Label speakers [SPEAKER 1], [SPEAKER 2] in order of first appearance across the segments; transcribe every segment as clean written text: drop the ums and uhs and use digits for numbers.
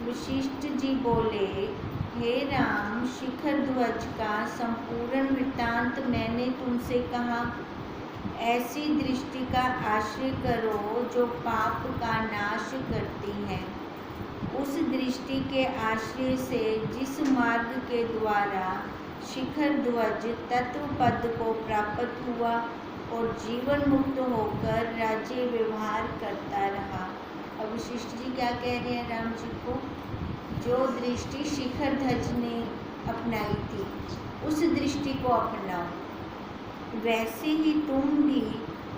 [SPEAKER 1] वशिष्ठ जी बोले, हे राम, शिखर ध्वज का संपूर्ण वृत्तांत मैंने तुमसे कहा। ऐसी दृष्टि का आश्रय करो जो पाप का नाश करती है। उस दृष्टि के आश्रय से जिस मार्ग के द्वारा शिखर ध्वज तत्व पद को प्राप्त हुआ और जीवन मुक्त होकर राज्य व्यवहार करता रहा। अब वशिष्ठ जी क्या कह रहे हैं राम जी को? जो दृष्टि शिखर ध्वज ने अपनाई थी उस दृष्टि को अपनाओ। वैसे ही तुम भी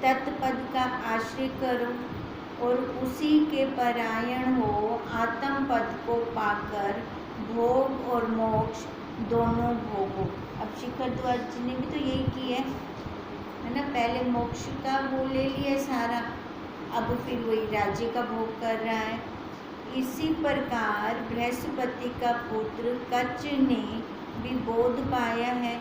[SPEAKER 1] तत्पद का आश्रय करो और उसी के परायण हो। आत्म पद को पाकर भोग और मोक्ष दोनों भोगो। अब शिखर ध्वज ने भी तो यही किया है ना, पहले मोक्ष का वो ले लिया सारा, अब फिर वही राज्य का भोग कर रहा है। इसी प्रकार बृहस्पति का पुत्र कच्छ ने भी बोध पाया है।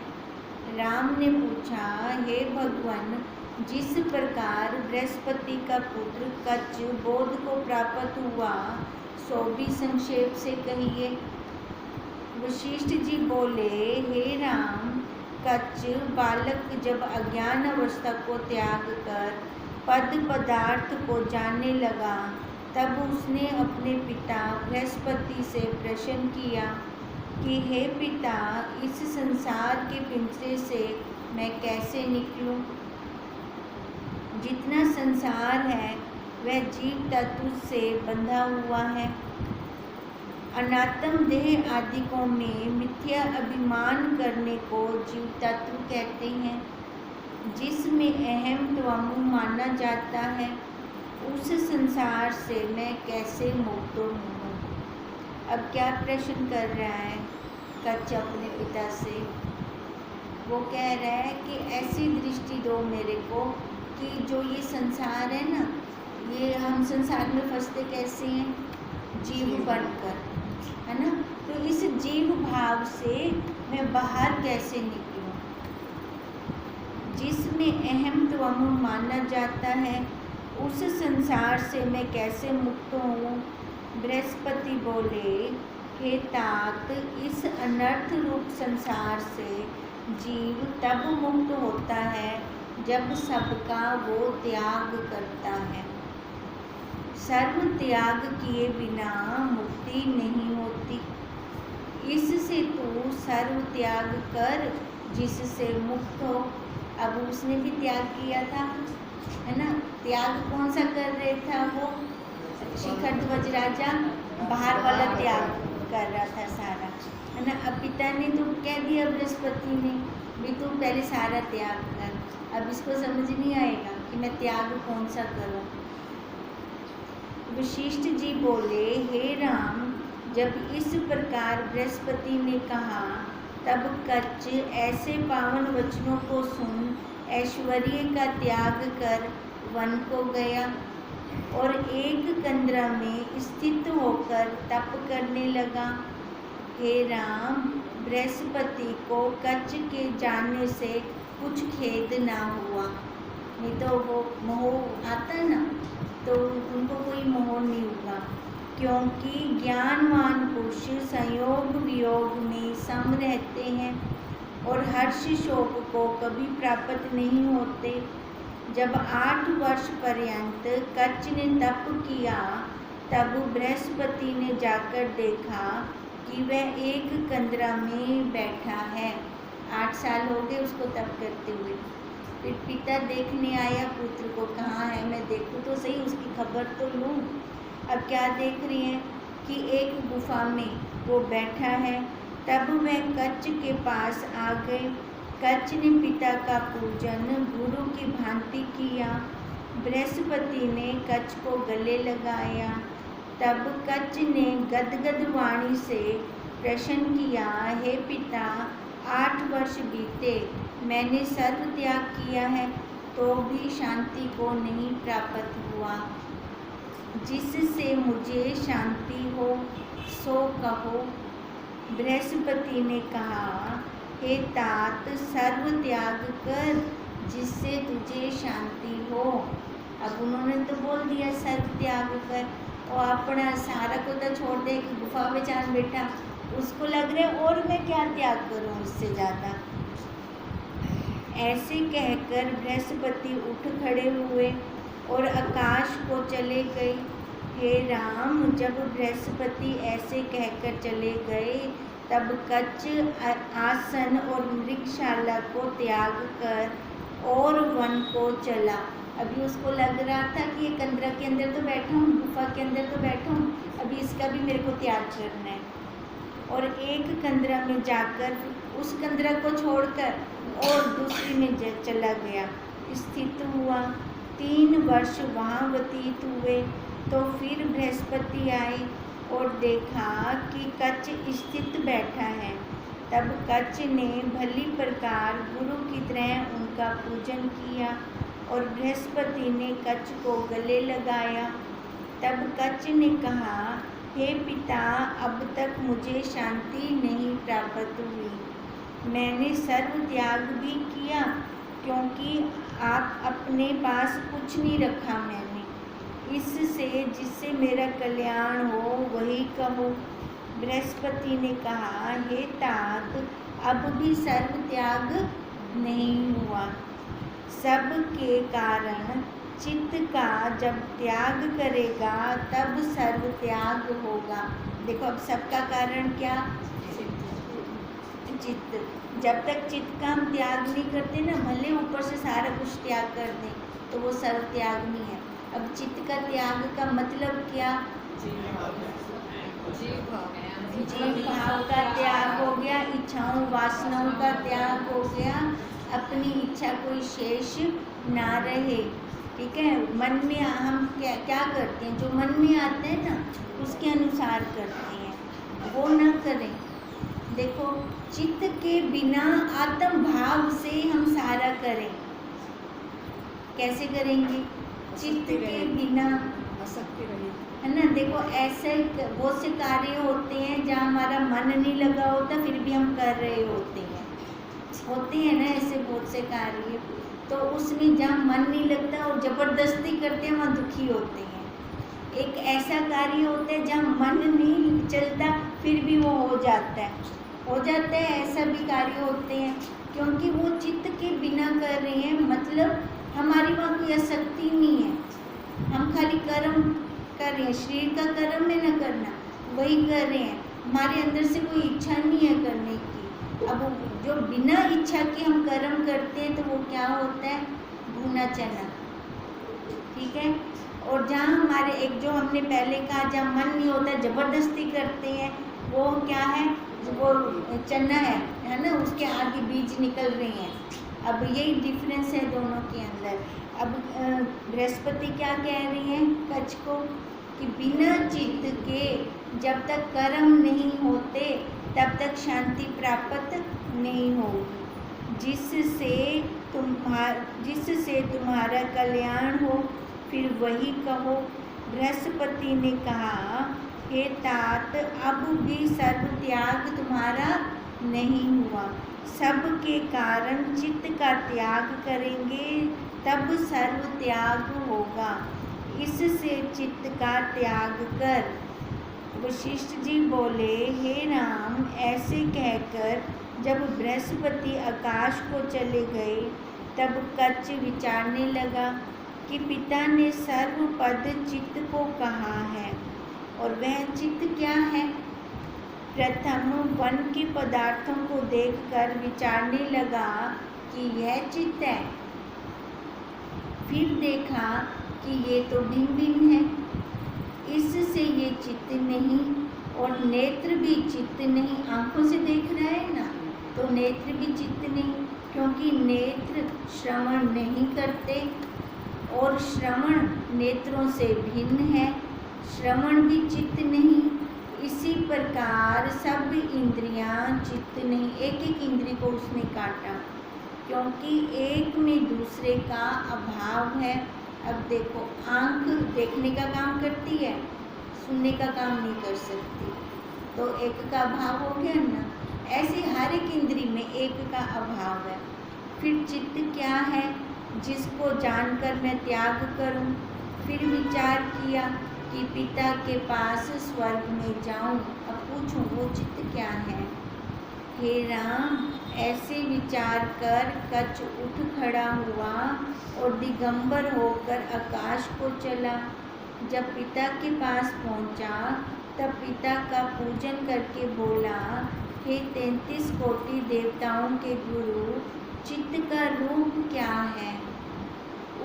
[SPEAKER 1] राम ने पूछा, हे भगवान, जिस प्रकार बृहस्पति का पुत्र कच्छ बोध को प्राप्त हुआ सो भी संक्षेप से कहिए। वशिष्ठ जी बोले, हे राम, कच्छ बालक जब अज्ञान अवस्था को त्याग कर पद पदार्थ को जानने लगा तब उसने अपने पिता बृहस्पति से प्रश्न किया कि हे पिता, इस संसार के पिंजरे से मैं कैसे निकलूं? जितना संसार है वह जीव तत्व से बंधा हुआ है। अनात्म देह आदिकों में मिथ्या अभिमान करने को जीव तत्व कहते हैं। जिसमें अहम त्वम माना जाता है उस संसार से मैं कैसे मुक्त हूँ? अब क्या प्रश्न कर रहा है कच्छ अपने पिता से? वो कह रहा है कि ऐसी दृष्टि दो मेरे को कि जो ये संसार है ना, ये हम संसार में फंसते कैसे हैं? जीव बनकर, है ना। तो इस जीव भाव से मैं बाहर कैसे निकलूं? जिसमें अहम त्वम माना जाता है उस संसार से मैं कैसे मुक्त हूँ? बृहस्पति बोले, हे तात, इस अनर्थ रूप संसार से जीव तब मुक्त होता है जब सबका वो त्याग करता है। सर्व त्याग किए बिना मुक्ति नहीं होती। इससे तू सर्व त्याग कर जिससे मुक्त हो। अब उसने भी त्याग किया था, है ना। त्याग कौन सा कर रहे था? वो शिखर ध्वज राजा बाहर वाला त्याग कर रहा था सारा, है ना। अब पिता ने तो कह दिया बृहस्पति ने भी तू पहले सारा त्याग कर। अब इसको समझ नहीं आएगा कि मैं त्याग कौन सा करूं। वशिष्ठ जी बोले, हे राम, जब इस प्रकार बृहस्पति ने कहा तब कच्छ ऐसे पावन वचनों को सुन ऐश्वर्य का त्याग कर वन को गया और एक कंदरा में स्थित होकर तप करने लगा। हे राम, बृहस्पति को कच्छ के जानने से कुछ खेद ना हुआ। नहीं तो वो मोह आता ना, तो उनको कोई मोह नहीं हुआ, क्योंकि ज्ञानवान पुरुष संयोग वियोग में सम रहते हैं और हर्ष शोक को कभी प्राप्त नहीं होते। जब 8 वर्ष पर्यंत कच्छ ने तप किया तब बृहस्पति ने जाकर देखा कि वह एक कंदरा में बैठा है। 8 साल हो गए उसको तप करते हुए। फिर पिता देखने आया पुत्र को, कहाँ है, मैं देखूँ तो सही, उसकी खबर तो लूँ। अब क्या देख रही हैं कि एक गुफा में वो बैठा है। तब वह कच्छ के पास आ गए। कच्छ ने पिता का पूजन गुरु की भांति किया। बृहस्पति ने कच्छ को गले लगाया। तब कच्छ ने गदगद वाणी से प्रश्न किया, हे पिता, 8 वर्ष बीते, मैंने सर्व त्याग किया है तो भी शांति को नहीं प्राप्त हुआ। जिससे मुझे शांति हो सो कहो। बृहस्पति ने कहा, हे तात, सर्व त्याग कर जिससे तुझे शांति हो। अब उन्होंने तो बोल दिया सर्व त्याग कर, वो अपना सारा को तो छोड़ दे कि गुफा में जान बैठा, उसको लग रहा है और मैं क्या त्याग करूं इससे ज़्यादा। ऐसे कहकर बृहस्पति उठ खड़े हुए और आकाश को चले गए। हे राम, जब बृहस्पति ऐसे कहकर चले गए तब कच्छ आसन और मृगशाला को त्याग कर और वन को चला। अभी उसको लग रहा था कि ये कंदरा के अंदर तो बैठा हूँ, गुफा के अंदर तो बैठा हूँ, अभी इसका भी मेरे को त्याग करना है। और एक कंदरा में जाकर उस कंदरा को छोड़कर और दूसरी में चला गया, स्थित हुआ। 3 वर्ष वहाँ व्यतीत हुए तो फिर बृहस्पति आए और देखा कि कच्छ स्थित बैठा है। तब कच्छ ने भली प्रकार गुरु की तरह उनका पूजन किया और बृहस्पति ने कच्छ को गले लगाया। तब कच्छ ने कहा, हे पिता, अब तक मुझे शांति नहीं प्राप्त हुई। मैंने सर्व त्याग भी किया क्योंकि आप अपने पास कुछ नहीं रखा मैंने। इससे जिससे मेरा कल्याण हो वही कहो। बृहस्पति ने कहा, हे तात, अब भी सर्व त्याग नहीं हुआ। सब के कारण चित्त का जब त्याग करेगा तब सर्व त्याग होगा। देखो अब सबका कारण क्या? चित्त। जब तक चित्त का हम त्याग नहीं करते ना, भले ऊपर से सारा कुछ त्याग कर दें तो वो सर्व त्याग नहीं है। अब चित्त का त्याग का मतलब क्या? जीव भाव का त्याग हो गया, इच्छाओं वासनाओं का त्याग हो गया, अपनी इच्छा कोई शेष ना रहे। ठीक है, मन में हम क्या करते हैं, जो मन में आते हैं ना उसके अनुसार करते हैं, वो ना करें। देखो, चित्त के बिना आत्म भाव से हम सारा करें, कैसे करेंगे? चित्त के बिना
[SPEAKER 2] असक्ति रहे,
[SPEAKER 1] है ना। देखो ऐसे बहुत से कार्य होते हैं जहाँ हमारा मन नहीं लगा होता फिर भी हम कर रहे होते हैं ना ऐसे बहुत से कार्य। तो उसमें जहाँ मन नहीं लगता और ज़बरदस्ती करते हैं वहाँ दुखी होते हैं। एक ऐसा कार्य होता है जहाँ मन नहीं चलता फिर भी वो हो जाता है, ऐसा भी कार्य होते हैं क्योंकि वो चित्त के बिना कर रहे हैं। मतलब हमारी वहाँ कोई आसक्ति नहीं है, हम खाली कर्म कर रहे हैं, शरीर का कर्म है ना करना, वही कर रहे हैं, हमारे अंदर से कोई इच्छा नहीं है करने की। अब जो बिना इच्छा के हम कर्म करते हैं तो वो क्या होता है? भुना चना। ठीक है, और जहाँ हमारे एक जो हमने पहले कहा जहाँ मन नहीं होता ज़बरदस्ती करते हैं वो क्या है? वो चना है ना, उसके आगे बीज निकल रहे हैं। अब यही डिफरेंस है दोनों के अंदर। अब बृहस्पति क्या कह रही हैं कच्छ को कि बिना चित्त के जब तक कर्म नहीं होते तब तक शांति प्राप्त नहीं होगी। जिससे तुम्हारा कल्याण हो फिर वही कहो। बृहस्पति ने कहा, हे तात, अब भी सर्व त्याग तुम्हारा नहीं हुआ। सब के कारण चित्त का त्याग करेंगे तब सर्व त्याग होगा। इससे चित्त का त्याग कर। वशिष्ठ जी बोले, हे राम, ऐसे कहकर जब बृहस्पति आकाश को चले गए तब कच्छ विचारने लगा कि पिता ने सर्वपद चित्त को कहा है और वह चित्त क्या है। प्रथम वन के पदार्थों को देखकर विचारने लगा कि यह चित्त है, फिर देखा कि ये तो भिन्न भिन्न है, इससे ये चित्त नहीं और नेत्र भी चित्त नहीं। आंखों से देख रहा है ना तो नेत्र भी चित्त नहीं, क्योंकि नेत्र श्रवण नहीं करते और श्रवण नेत्रों से भिन्न है, श्रवण भी चित्त नहीं। इसी प्रकार सब इंद्रियां चित्त नहीं। एक एक इंद्री को उसने काटा क्योंकि एक में दूसरे का अभाव है। अब देखो, आंख देखने का काम करती है, सुनने का काम नहीं कर सकती, तो एक का अभाव हो गया ना। ऐसे हर एक इंद्री में एक का अभाव है। फिर चित्त क्या है जिसको जानकर मैं त्याग करूं। फिर विचार किया कि पिता के पास स्वर्ग में जाऊं। अब पूछूं वो चित्त क्या है। हे राम, ऐसे विचार कर कच्छ उठ खड़ा हुआ और दिगंबर होकर आकाश को चला। जब पिता के पास पहुंचा तब पिता का पूजन करके बोला, हे 33 कोटि देवताओं के गुरु, चित्त का रूप क्या है?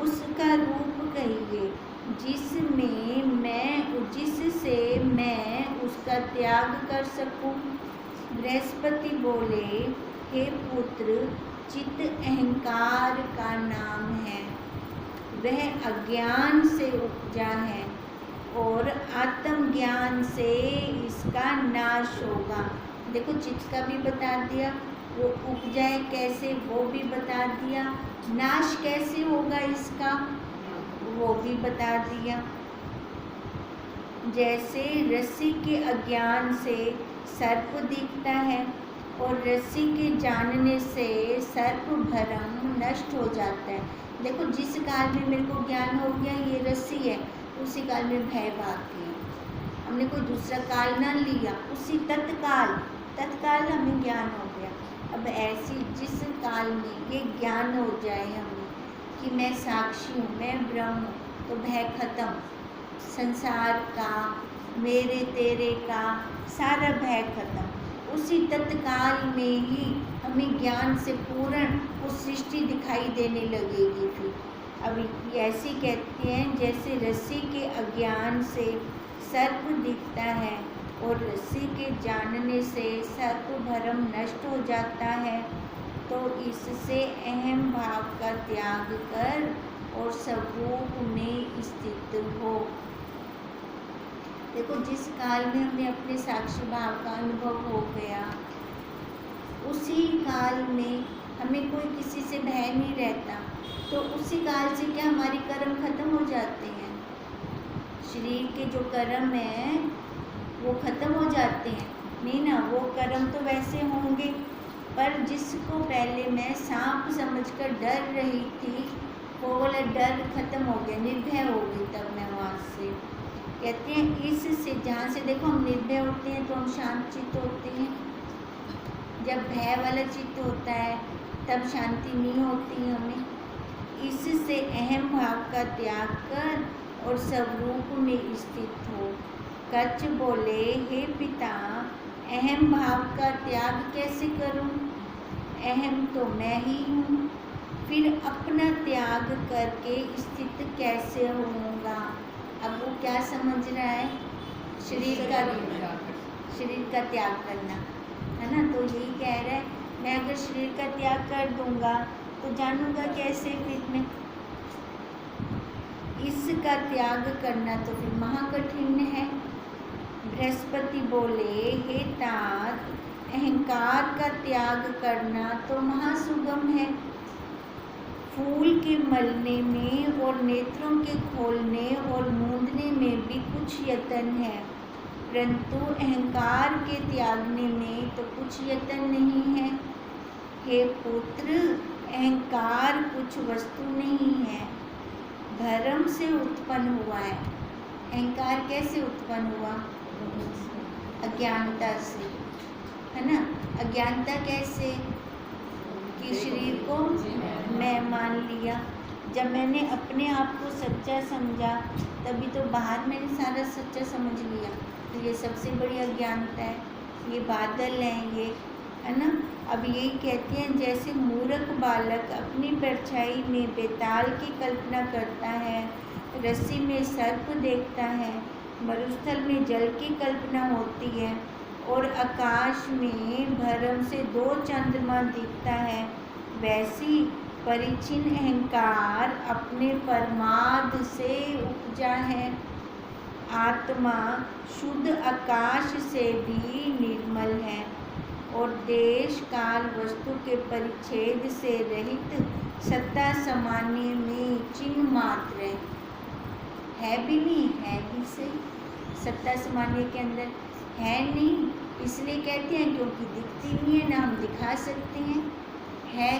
[SPEAKER 1] उसका रूप कहिए जिससे मैं उसका त्याग कर सकूं। बृहस्पति बोले, हे पुत्र, चित्त अहंकार का नाम है। वह अज्ञान से उपजा है और आत्मज्ञान से इसका नाश होगा। देखो चित्त का भी बता दिया, वो उपजाए कैसे वो भी बता दिया, नाश कैसे होगा इसका वो भी बता दिया। जैसे रस्सी के अज्ञान से सर्प दिखता है और रस्सी के जानने से सर्प भरम नष्ट हो जाता है। देखो जिस काल में मेरे को ज्ञान हो गया ये रस्सी है, उसी काल में भय भाग गया। हमने कोई दूसरा काल ना लिया, उसी तत्काल हमें ज्ञान हो गया। अब ऐसी जिस काल में ये ज्ञान हो जाए हमें कि मैं साक्षी हूँ, मैं ब्रह्म हूँ, तो भय खत्म। संसार का, मेरे तेरे का सारा भय खत्म। उसी तत्काल में ही हमें ज्ञान से पूर्ण वो सृष्टि दिखाई देने लगेगी। फिर अब ऐसी कहते हैं जैसे रस्सी के अज्ञान से सर्प दिखता है और रस्सी के जानने से सर्प भरम नष्ट हो जाता है, तो इससे अहम भाव का त्याग कर और स्वरूप में स्थित हो। देखो जिस काल में हमें अपने साक्षी भाव का अनुभव हो गया, उसी काल में हमें कोई किसी से भय नहीं रहता, तो उसी काल से क्या हमारे कर्म खत्म हो जाते हैं। शरीर के जो कर्म हैं वो खत्म हो जाते हैं, नहीं ना, वो कर्म तो वैसे होंगे, पर जिसको पहले मैं सांप समझकर डर रही थी वो वाला डर खत्म हो गया, निर्भय हो गई। तब मैं वहाँ से कहते हैं इससे जहाँ से देखो हम निर्भय होते हैं तो हम शांत चित्त होते हैं। जब भय वाला चित्त होता है तब शांति नहीं होती हमें। इससे अहम भाव का त्याग कर और स्वरूप में स्थित हो। कच्छ बोले, हे पिता, अहम भाव का त्याग कैसे करूं? अहम तो मैं ही हूँ, फिर अपना त्याग करके स्थित कैसे होऊंगा? अब वो क्या समझ रहा है? शरीर का त्याग करना है ना। तो यही कह रहा है मैं अगर शरीर का त्याग कर दूंगा तो जानूंगा कैसे फिर मैं? इसका त्याग करना तो फिर महाकठिन है। बृहस्पति बोले, हे तात, अहंकार का त्याग करना तो महासुगम है। फूल के मलने में और नेत्रों के खोलने और मूंदने में भी कुछ यत्न है, परंतु अहंकार के त्यागने में तो कुछ यत्न नहीं है। हे पुत्र, अहंकार कुछ वस्तु नहीं है, भ्रम से उत्पन्न हुआ है। अहंकार कैसे उत्पन्न हुआ? अज्ञानता से, है ना। अज्ञानता कैसे? कि शरीर को मैं मान लिया। जब मैंने अपने आप को सच्चा समझा तभी तो बाहर मैंने सारा सच्चा समझ लिया। तो ये सबसे बड़ी अज्ञानता है। ये बादल हैं ये, है ना। अब यही कहते हैं जैसे मूर्ख बालक अपनी परछाई में बेताल की कल्पना करता है, रस्सी में सर्प देखता है, मरुस्थल में जल की कल्पना होती है और आकाश में भ्रम से 2 चंद्रमा दिखता है, वैसी परिचिन अहंकार अपने परमार्थ से उपजा है। आत्मा शुद्ध आकाश से भी निर्मल है और देश काल वस्तु के परिच्छेद से रहित सत्ता सामान्य में चिन्ह मात्र है भी नहीं, है भी सही। सत्ता सामान्य के अंदर है नहीं, इसलिए कहते हैं क्योंकि दिखती नहीं है, ना हम दिखा सकते हैं। है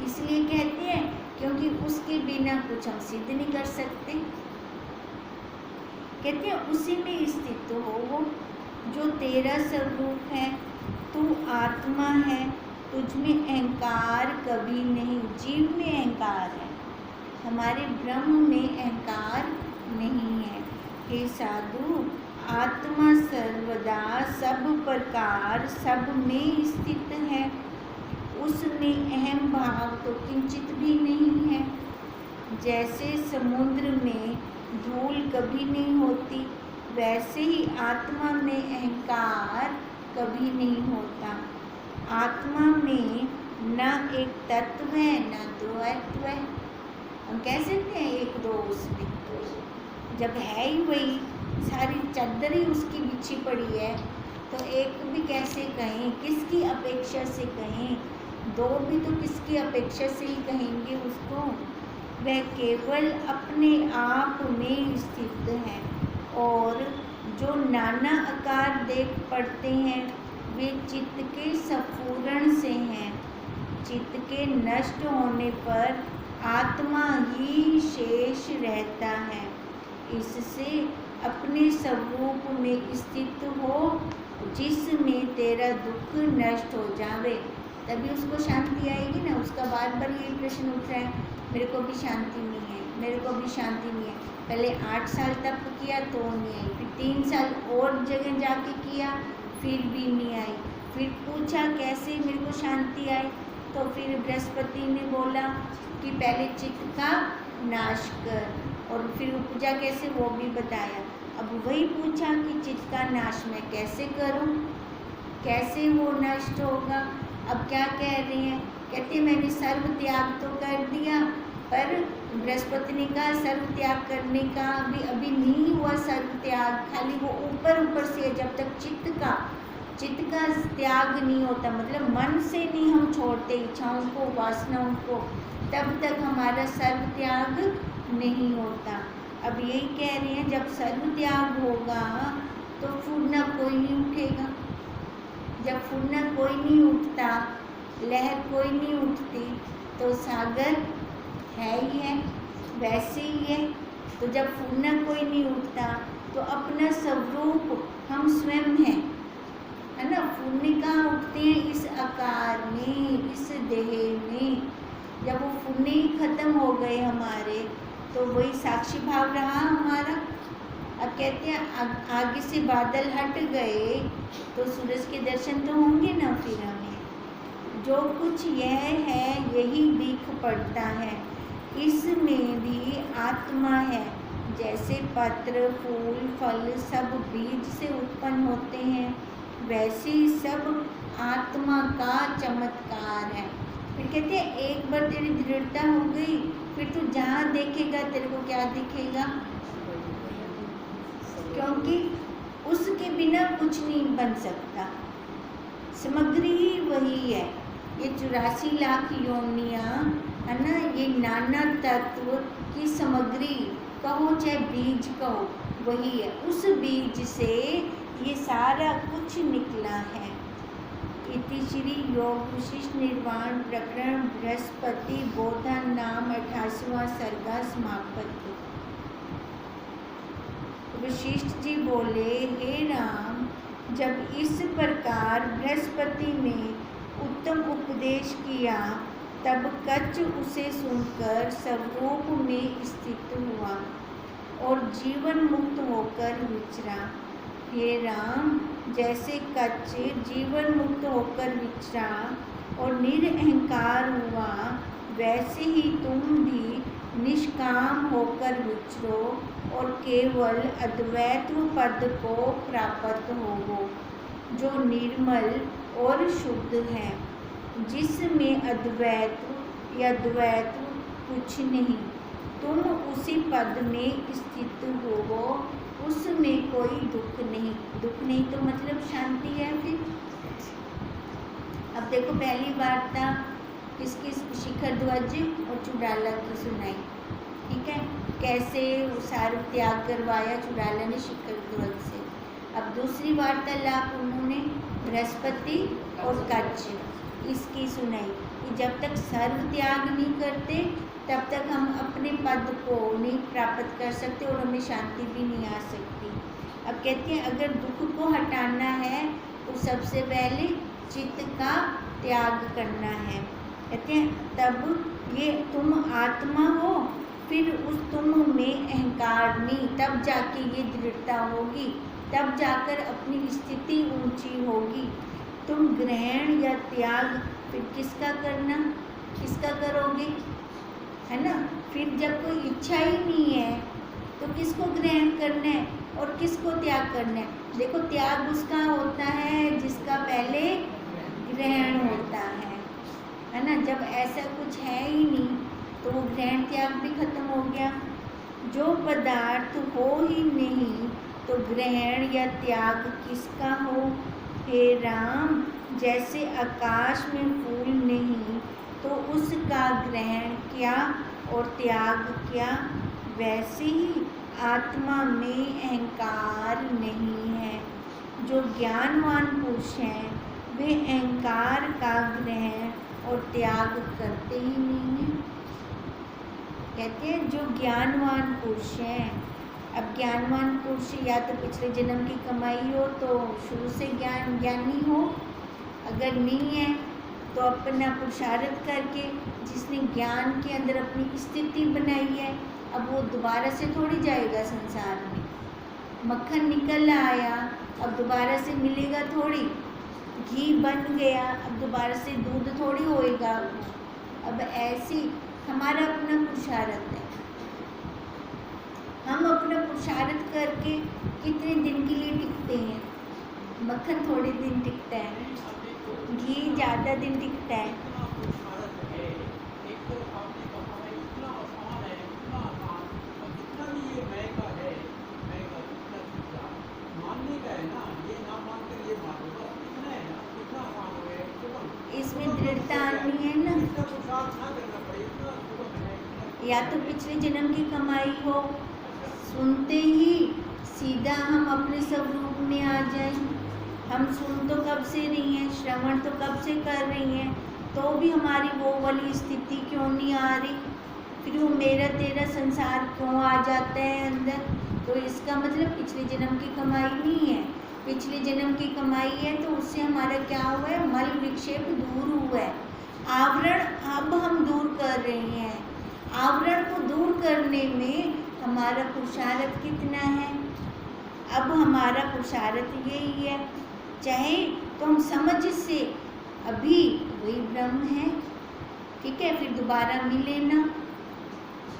[SPEAKER 1] इसलिए कहते हैं क्योंकि उसके बिना कुछ हम सिद्ध नहीं कर सकते। कहते हैं उसी में स्थित हो वो जो तेरा स्वरूप है। तू आत्मा है, तुझ में अहंकार कभी नहीं। जीव में अहंकार है, हमारे ब्रह्म में अहंकार नहीं है। हे साधु, आत्मा सर्वदा सब प्रकार सब में स्थित है, उसमें अहम भाव तो किंचित भी नहीं है। जैसे समुद्र में धूल कभी नहीं होती, वैसे ही आत्मा में अहंकार कभी नहीं होता। आत्मा में न एक तत्व है न द्वैत्व है। हम कह सकते हैं एक दो, उसमें जब है ही वही, सारी चादर ही उसकी बिछी पड़ी है, तो एक भी कैसे कहें, किसकी अपेक्षा से कहें? दो भी तो किसकी अपेक्षा से ही कहेंगे उसको। वह केवल अपने आप में स्थित है, और जो नाना आकार देख पड़ते हैं वे चित्त के स्फुरण से हैं। चित्त के नष्ट होने पर आत्मा ही शेष रहता है। इससे अपने स्वरूप में स्थित हो, जिसमें तेरा दुख नष्ट हो जावे, तभी उसको शांति आएगी ना। उसका बार बार यही प्रश्न उठ रहा है, मेरे को भी शांति नहीं है, मेरे को भी शांति नहीं है। पहले 8 साल तप किया तो नहीं आई, फिर 3 साल और जगह जाके किया फिर भी नहीं आई। फिर पूछा कैसे मेरे को शांति आई, तो फिर बृहस्पति ने बोला कि पहले चित्त का नाश कर, और फिर उपजा कैसे वो भी बताया। अब वही पूछा कि चित्त का नाश मैं कैसे करूं, कैसे वो नष्ट होगा। अब क्या कह रहे हैं, कहते मैंने सर्व त्याग तो कर दिया, पर बृहस्पति ने कहा सर्व त्याग करने का अभी नहीं हुआ सर्व त्याग, खाली वो ऊपर ऊपर से, जब तक चित्त का त्याग नहीं होता, मतलब मन से नहीं हम छोड़ते इच्छाओं को वासनाओं को, तब तक हमारा सर्व त्याग नहीं होता। अब यही कह रहे हैं जब सर्व त्याग होगा तो फूलना कोई नहीं उठेगा। जब फूलना कोई नहीं उठता, लहर कोई नहीं उठती, तो सागर है ही है, वैसे ही है। तो जब फूलना कोई नहीं उठता तो अपना स्वरूप हम स्वयं हैं, है ना। फूलने कहाँ उठते हैं, इस आकार में, इस देह में। जब वो फूलने ही खत्म हो गए हमारे, तो वही साक्षी भाव रहा हमारा। अब कहते हैं आगे से बादल हट गए तो सूरज के दर्शन तो होंगे ना फिर हमें। जो कुछ यह है यही दिख पड़ता है, इसमें भी आत्मा है। जैसे पत्र, फूल, फल सब बीज से उत्पन्न होते हैं, वैसे ही सब आत्मा का चमत्कार है। फिर कहते हैं एक बार तेरी दृढ़ता हो गई, फिर तू जहाँ देखेगा तेरे को क्या दिखेगा, क्योंकि उसके बिना कुछ नहीं बन सकता। सामग्री ही वही है। ये 84 लाख योनियाँ है ना, ये नाना तत्व की सामग्री कहो चाहे बीज कहो, वही है। उस बीज से ये सारा कुछ निकला है। इति श्री योग विशिष्ट निर्वाण प्रकरण बृहस्पति बोधा नाम 28वां सर्गा समाप्त। वशिष्ठ जी बोले, हे राम, जब इस प्रकार बृहस्पति ने उत्तम उपदेश किया, तब कच्छ उसे सुनकर स्वरूप में स्थित हुआ और जीवन मुक्त होकर विचरा। हे राम, जैसे कच्छ जीवन मुक्त होकर विचरा और निरअहंकार हुआ, वैसे ही तुम भी निष्काम होकर विचरो और केवल अद्वैत पद को प्राप्त होवो, जो निर्मल और शुद्ध है, जिसमें अद्वैत या द्वैत कुछ नहीं। तुम उसी पद में स्थित होवो, उसमें कोई दुख नहीं। दुख नहीं तो मतलब शांति है। फिर अब देखो, पहली वार्ता किसकी, शिखर ध्वज और चुड़ाला की सुनाई, ठीक है, कैसे सार त्याग करवाया चुड़ाला ने शिखर ध्वज से। अब दूसरी वार्तालाप उन्होंने बृहस्पति और कच्छ, इसकी सुनाई कि जब तक सर्व त्याग नहीं करते तब तक हम अपने पद को नहीं प्राप्त कर सकते और हमें शांति भी नहीं आ सकती। अब कहते हैं अगर दुख को हटाना है तो सबसे पहले चित्त का त्याग करना है। कहते हैं तब ये तुम आत्मा हो, फिर उस तुम में अहंकार नहीं, तब जाके ये दृढ़ता होगी, तब जाकर अपनी स्थिति ऊंची होगी। तुम ग्रहण या त्याग फिर किसका करना, किसका करोगे, है ना। फिर जब कोई इच्छा ही नहीं है तो किसको ग्रहण करना है और किसको त्याग करना है। देखो त्याग उसका होता है जिसका पहले ग्रहण होता है ना। जब ऐसा कुछ है ही नहीं तो वो ग्रहण त्याग भी खत्म हो गया। जो पदार्थ हो ही नहीं तो ग्रहण या त्याग किसका हो। हे राम, जैसे आकाश में फूल नहीं तो उसका ग्रहण क्या और त्याग क्या, वैसे ही आत्मा में अहंकार नहीं है। जो ज्ञानवान पुरुष हैं वे अहंकार का ग्रहण और त्याग करते ही नहीं हैं। कहते हैं जो ज्ञानवान पुरुष हैं, अब ज्ञानवान पुरुष या तो पिछले जन्म की कमाई हो तो शुरू से ज्ञानी हो, अगर नहीं है तो अपना पुरुषार्थ करके जिसने ज्ञान के अंदर अपनी स्थिति बनाई है, अब वो दोबारा से थोड़ी जाएगा संसार में। मक्खन निकल आया अब दोबारा से मिलेगा थोड़ी, घी बन गया अब दोबारा से दूध थोड़ी होएगा। अब ऐसी हमारा अपना पुरुषार्थ है, हम अपना पुरुषार्थ करके कितने दिन के लिए टिकते हैं। मक्खन थोड़े दिन टिकता है, घी ज़्यादा दिन टिकता है। इसमें दृढ़ता आनी है ना, या तो पिछले जन्म की कमाई हो, सुनते ही सीधा हम अपने स्वरूप में आ जाए। हम सुन तो कब से रही हैं, श्रवण तो कब से कर रही हैं, तो भी हमारी वो वाली स्थिति क्यों नहीं आ रही। फिर वो मेरा तेरा संसार क्यों आ जाता है अंदर। तो इसका मतलब पिछले जन्म की कमाई नहीं है। पिछले जन्म की कमाई है तो उससे हमारा क्या हुआ है, मल विक्षेप दूर हुआ है। आवरण अब हम दूर कर रहे हैं। आवरण को दूर करने में हमारा पुरुषार्थ कितना है। अब हमारा पुरुषार्थ यही है, चाहे तो हम समझ से अभी वही ब्रह्म है, ठीक है, फिर दोबारा मिले ना,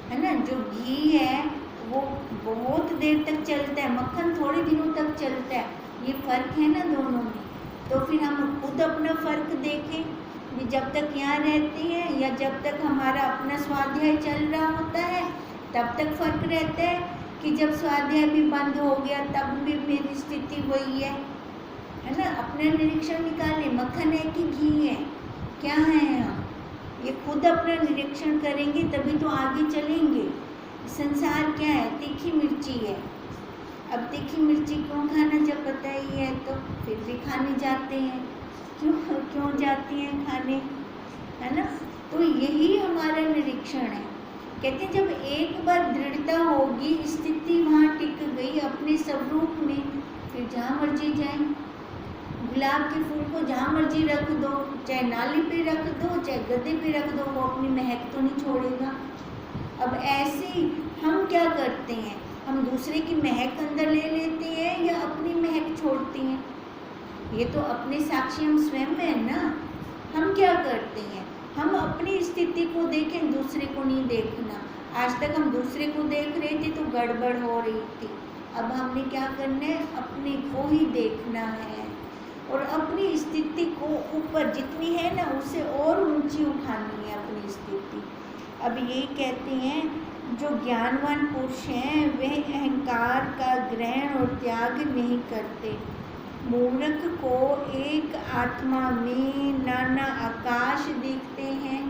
[SPEAKER 1] है ना। जो घी है वो बहुत देर तक चलता है, मक्खन थोड़े दिनों तक चलता है, ये फर्क है ना दोनों में। तो फिर हम खुद अपना फर्क देखें कि जब तक यहाँ रहते हैं या जब तक हमारा अपना स्वाध्याय चल रहा होता है तब तक फर्क रहता है, कि जब स्वाध्याय भी बंद हो गया तब भी मेरी स्थिति वही है ना। अपना निरीक्षण निकालें, मक्खन है कि घी है, क्या है हम, ये खुद अपना निरीक्षण करेंगे तभी तो आगे चलेंगे। संसार क्या है, तीखी मिर्ची है। अब तीखी मिर्ची क्यों खाना, जब पता ही है तो फिर भी खाने जाते हैं। क्यों जाती हैं खाने, है ना। तो यही हमारा निरीक्षण है। कहते हैं जब एक बार दृढ़ता होगी, स्थिति वहाँ टिक गई अपने स्वरूप में, फिर जहाँ मर्जी जाए। गुलाब के फूल को जहाँ मर्जी रख दो, चाहे नाली पे रख दो चाहे गद्दे पे रख दो, वो अपनी महक तो नहीं छोड़ेगा। अब ऐसे ही हम क्या करते हैं, हम दूसरे की महक अंदर ले लेते हैं या अपनी महक छोड़ते हैं। ये तो अपने साक्षी हम स्वयं हैं ना। हम क्या करते हैं, हम अपनी स्थिति को देखें, दूसरे को नहीं देखना। आज तक हम दूसरे को देख रहे थे तो गड़बड़ हो रही थी। अब हमने क्या करना है, अपने को ही देखना है और अपनी स्थिति को ऊपर जितनी है ना उससे और ऊंची उठानी है अपनी स्थिति। अब ये कहते हैं जो ज्ञानवान पुरुष हैं वे अहंकार का ग्रहण और त्याग नहीं करते। मूर्ख को एक आत्मा में नाना आकाश दिखते हैं,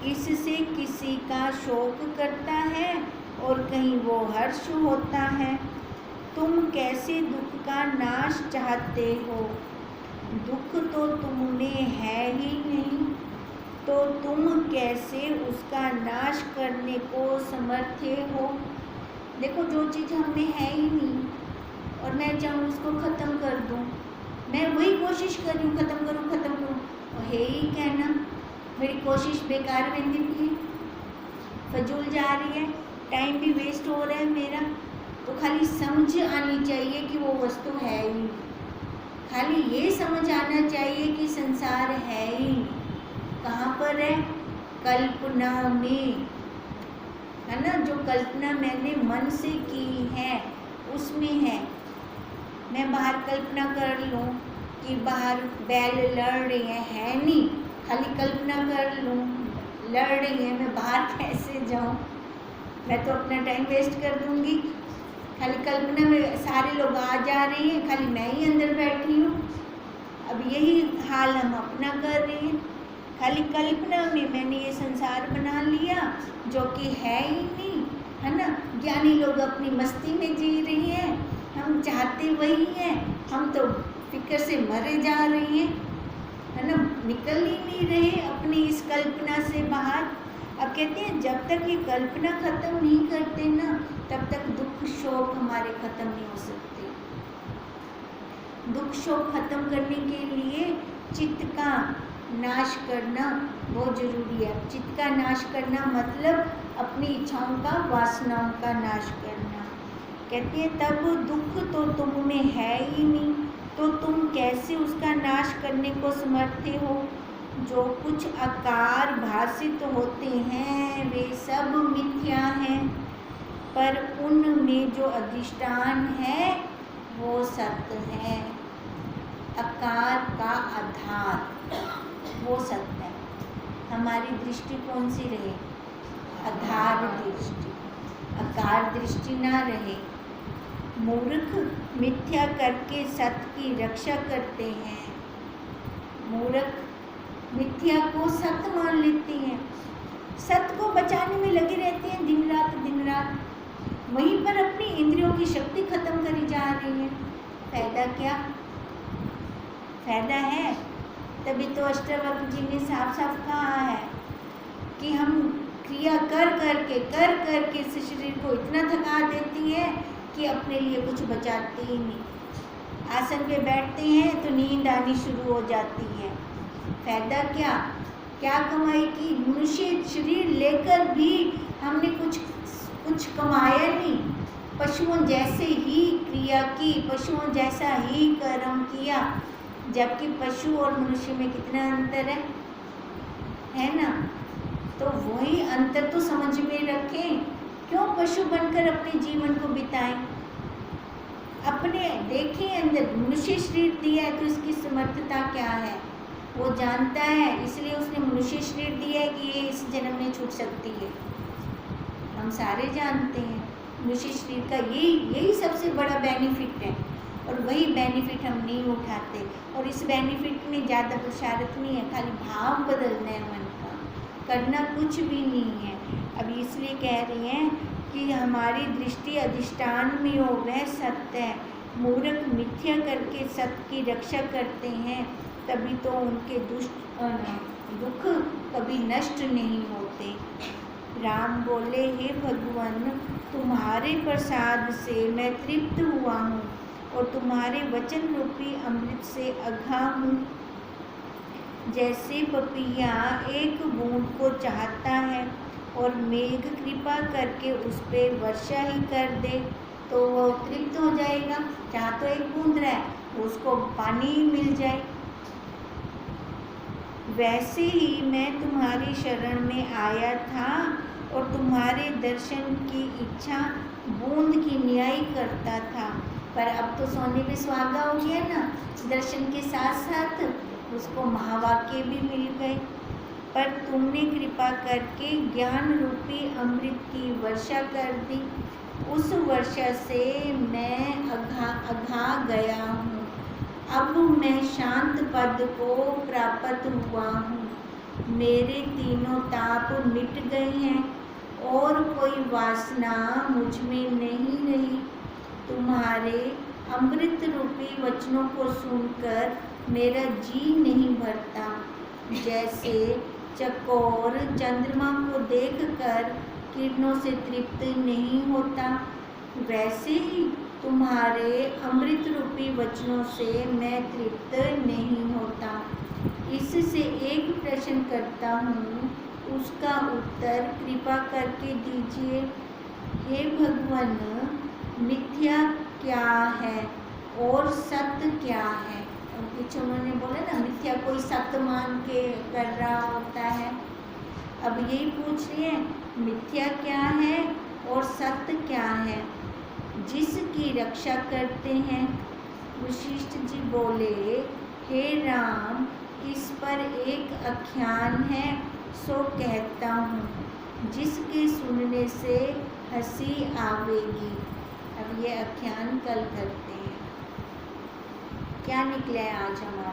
[SPEAKER 1] इससे किसी का शोक करता है और कहीं वो हर्ष होता है। तुम कैसे दुख का नाश चाहते हो, दुख तो तुम में है ही नहीं, तो तुम कैसे उसका नाश करने को समर्थ हो। देखो जो चीज़ हम में है ही नहीं और मैं चाहूँ उसको ख़त्म कर दूँ, मैं वही कोशिश कर रही हूँ ख़त्म करूँ, और है ही क्या ना, मेरी कोशिश बेकार बन रही है, फजूल जा रही है, टाइम भी वेस्ट हो रहा है मेरा। तो खाली समझ आनी चाहिए कि वो वस्तु है ही, खाली ये समझ आना चाहिए कि संसार है ही। कहाँ पर है? कल्पना में, है ना। जो कल्पना मैंने मन से की है उसमें है। मैं बाहर कल्पना कर लूँ कि बाहर बैल लड़ रही है नहीं, खाली कल्पना कर लूँ लड़ रही है, मैं बाहर कैसे जाऊँ, मैं तो अपना टाइम वेस्ट कर दूँगी। खाली कल्पना में सारे लोग आ जा रहे हैं, खाली मैं ही अंदर बैठी हूँ। अब यही हाल हम अपना कर रहे हैं, खाली कल्पना में मैंने ये संसार बना लिया जो कि है ही नहीं, है ना। ज्ञानी लोग अपनी मस्ती में जी रही हैं, हम चाहते वही हैं, हम तो फिक्र से मरे जा रहे हैं, है ना, निकल ही नहीं रहे अपनी इस कल्पना से बाहर। अब कहते हैं जब तक ये कल्पना खत्म नहीं करते ना, तब तक दुख शोक हमारे खत्म नहीं हो सकते। दुख शोक खत्म करने के लिए चित्त का नाश करना बहुत जरूरी है। चित्त का नाश करना मतलब अपनी इच्छाओं का, वासनाओं का नाश करना। कहते हैं तब दुख तो तुम में है ही नहीं, तो तुम कैसे उसका नाश करने को समर्थ हो। जो कुछ आकार भासित होते हैं वे सब मिथ्या हैं, पर उनमें जो अधिष्ठान है वो सत्य है। आकार का आधार वो सत्य है। हमारी दृष्टि कौन सी रहे? आधार दृष्टि, आकार दृष्टि ना रहे। मूर्ख मिथ्या करके सत्य की रक्षा करते हैं। मूर्ख मिथ्या को सत्य मान लेते हैं, सत्य को बचाने में लगे रहते हैं दिन रात, वहीं पर अपनी इंद्रियों की शक्ति खत्म करी जा रही है। फायदा क्या? फायदा है? तभी तो अष्टावक्र जी ने साफ साफ कहा है कि हम क्रिया कर करके इस शरीर को इतना थका देती है कि अपने लिए कुछ बचाते ही नहीं। आसन पे बैठते हैं तो नींद आनी शुरू हो जाती है। फायदा क्या? क्या कमाई की? मनुष्य शरीर लेकर भी हमने कुछ कमाया नहीं। पशुओं जैसे ही क्रिया की, पशुओं जैसा ही कर्म किया, जबकि पशु और मनुष्य में कितना अंतर है ना। तो वही अंतर तो समझ में रखें। क्यों पशु बनकर अपने जीवन को बिताएं? अपने देखें अंदर मनुष्य शरीर दिया है तो इसकी समर्थता क्या है वो जानता है, इसलिए उसने मनुष्य शरीर दिया है कि ये इस जन्म में छूट सकती है। हम सारे जानते हैं मनुष्य शरीर का यही सबसे बड़ा बेनिफिट है, और वही बेनिफिट हम नहीं उठाते। और इस बेनिफिट में ज़्यादा पुरुषार्थ नहीं है, खाली भाव बदलना है मन का, करना कुछ भी नहीं है। अब इसलिए कह रही हैं कि हमारी दृष्टि अधिष्ठान में हो वह सत्य है। मूर्ख मिथ्या करके सत्य की रक्षा करते हैं, तभी तो उनके दुख कभी नष्ट नहीं होते। राम बोले, हे भगवान, तुम्हारे प्रसाद से मैं तृप्त हुआ हूँ और तुम्हारे वचन रूपी अमृत से अघा हूँ। जैसे पपैया एक बूंद को चाहता है और मेघ कृपा करके उस पर वर्षा ही कर दे तो वो तृप्त हो जाएगा। जहाँ तो एक बूंद रहा है उसको पानी ही मिल जाए। वैसे ही मैं तुम्हारी शरण में आया था और तुम्हारे दर्शन की इच्छा बूंद की न्याय करता था, पर अब तो सोने में सुहागा हो गया ना। दर्शन के साथ साथ उसको महावाक्य भी मिल गए। पर तुमने कृपा करके ज्ञान रूपी अमृत की वर्षा कर दी। उस वर्षा से मैं अघा गया हूँ। अब मैं शांत पद को प्राप्त हुआ हूँ। मेरे तीनों ताप मिट गए हैं और कोई वासना मुझ में नहीं रही। तुम्हारे अमृत रूपी वचनों को सुनकर मेरा जी नहीं भरता। जैसे चकोर चंद्रमा को देखकर किरणों से तृप्त नहीं होता, वैसे ही तुम्हारे अमृत रूपी वचनों से मैं तृप्त नहीं होता। इससे एक प्रश्न करता हूँ, उसका उत्तर कृपा करके दीजिए। हे भगवान, मिथ्या क्या है और सत्य क्या है? कुछ उन्होंने बोला ना, मिथ्या कोई सत्य मान के कर रहा होता है। अब यही पूछ रही है, मिथ्या क्या है और सत्य क्या है जिसकी रक्षा करते हैं? वशिष्ठ जी बोले, हे राम, इस पर एक आख्यान है सो कहता हूँ, जिसके सुनने से हंसी आवेगी। अब ये आख्यान कल करते हैं। क्या निकला है आज हमारा?